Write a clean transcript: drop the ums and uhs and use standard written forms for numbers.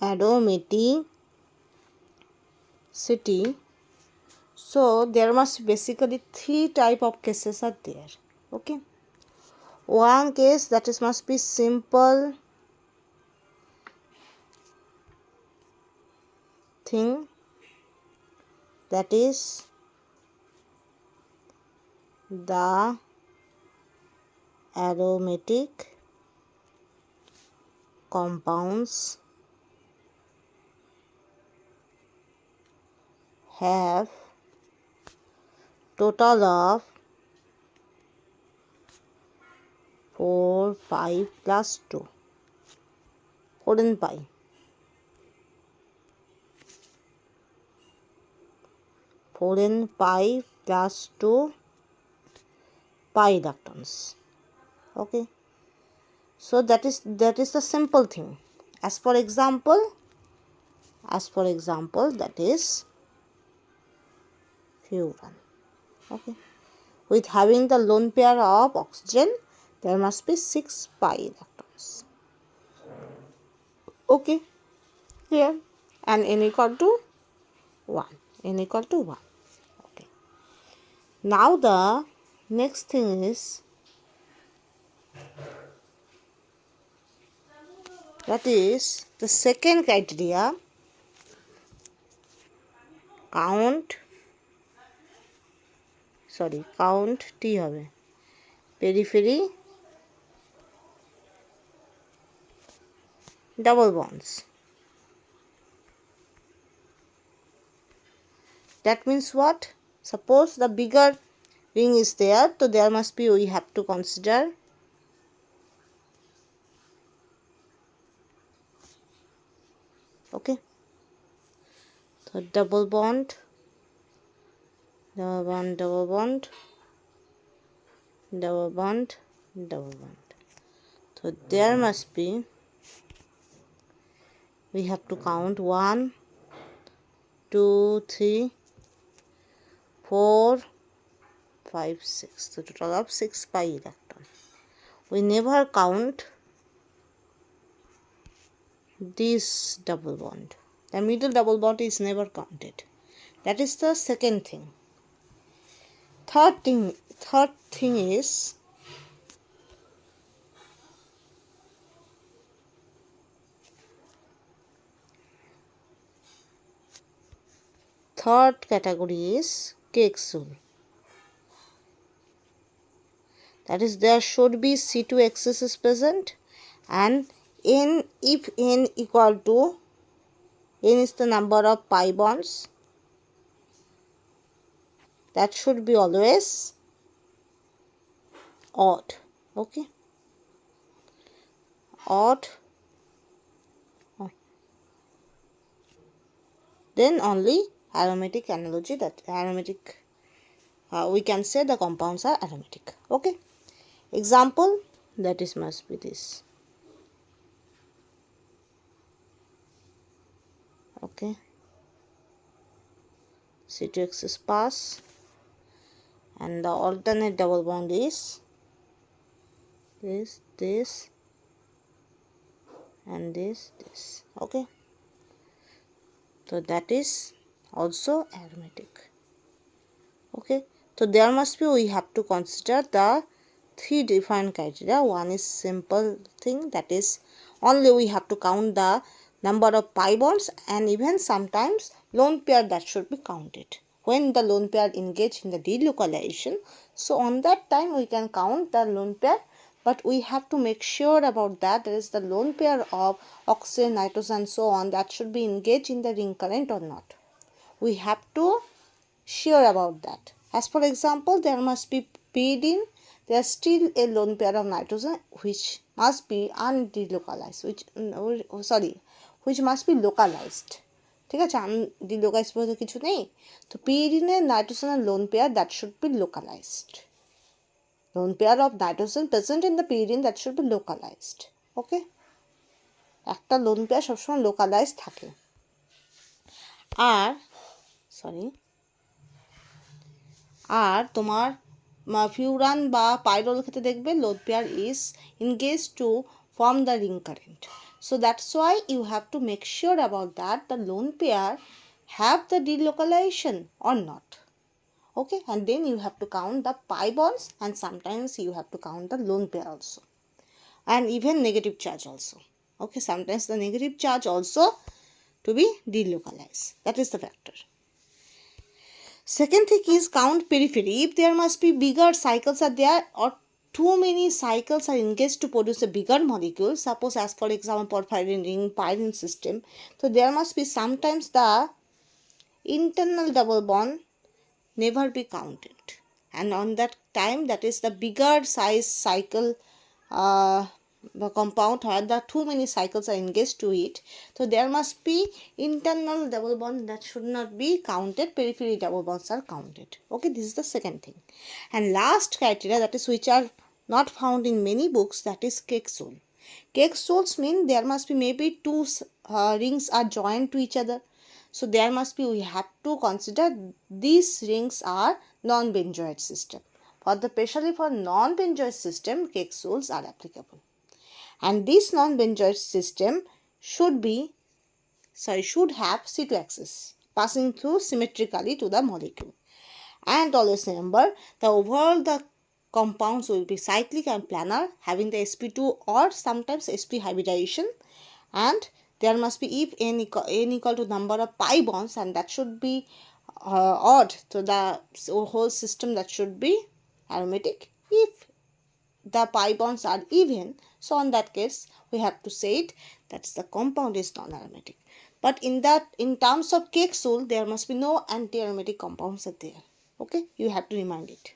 aromaticity. So there must basically 3 type of cases are there. Okay. One case that is must be simple thing, that is the aromatic compounds have total of 4 pi plus 2. 4 and pi. 4 and pi plus 2 pi electrons. Okay. So that is the simple thing. As for example, that is furan. Okay. With having the lone pair of oxygen, there must be 6 pi electrons. Okay. Here. And n equal to 1. N equal to 1. Okay. Now the next thing is, that is the second criteria, count T হবে, periphery double bonds. That means what? Suppose the bigger ring is there, so there must be, we have to consider okay. So double bond, double bond, double bond, double bond, double bond. So there must be, we have to count 1, 2, 3, 4, 5, 6. So total of 6 pi electron. We never count this double bond. The middle double bond is never counted. That is the second thing. Third thing is, third category is Kecksul. That is, there should be C2 excess is present, and n, if n equal to, n is the number of pi bonds, that should be always odd. Okay. Odd. Then only aromatic analogy, that aromatic, we can say the compounds are aromatic. Okay. Example, that is must be this. Okay. C2X is pass, and the alternate double bond is this, and this. Okay. So that is also aromatic. Okay. So there must be, we have to consider the 3 different criteria. One is simple thing, that is only we have to count the number of pi bonds, and even sometimes lone pair, that should be counted. When the lone pair engage in the delocalization, so on that time we can count the lone pair, but we have to make sure about that. There is the lone pair of oxygen, nitrogen, so on, that should be engaged in the ring current or not. We have to sure about that. As for example, there must be pyridine, there is still a lone pair of nitrogen which must be undelocalized, which must be localized. ঠিক আছে, undelocalized বলতে কিছু নেই। তো pyridine nitrogen lone pair, that should be localized. Lone pair of nitrogen present in the pyridine, that should be localized. Okay, একটা lone pair সবসময় localized থাকে। আর তোমার ফিউরান বা পাইরোল ক্ষেত্রে দেখবে load pair is engaged to form the ring current. So that's why you have to make sure about that the lone pair have the delocalization or not. Okay, and then you have to count the pi bonds, and sometimes you have to count the lone pair also, and even negative charge also. Okay, sometimes the negative charge also to be delocalized. That is the factor. Second thing is count periphery. If there must be bigger cycles are there or too many cycles are engaged to produce a bigger molecule, suppose as for example porphyrin ring, pyrene system, so there must be sometimes the internal double bond never be counted, and on that time, that is the bigger size cycle the compound where the too many cycles are engaged to it, so there must be internal double bond that should not be counted, periphery double bonds are counted. Okay, this is the second thing. And last criteria, that is which are not found in many books, that is Keck-Soule. Keck-Soules mean there must be maybe two rings are joined to each other. So there must be, we have to consider these rings are non-benzoate system. For the especially for non-benzoate system, Keck-Soules are applicable. And this non-benzoate system should have C2 axis passing through symmetrically to the molecule. And always remember, the overall the compounds will be cyclic and planar, having the sp2 or sometimes sp hybridization, and there must be if n equal to number of pi bonds, and that should be odd, so the whole system that should be aromatic. If the pi bonds are even, so on that case we have to say it that the compound is non-aromatic. But in terms of Keck-Soule, there must be no anti-aromatic compounds are there. Okay, you have to remind it.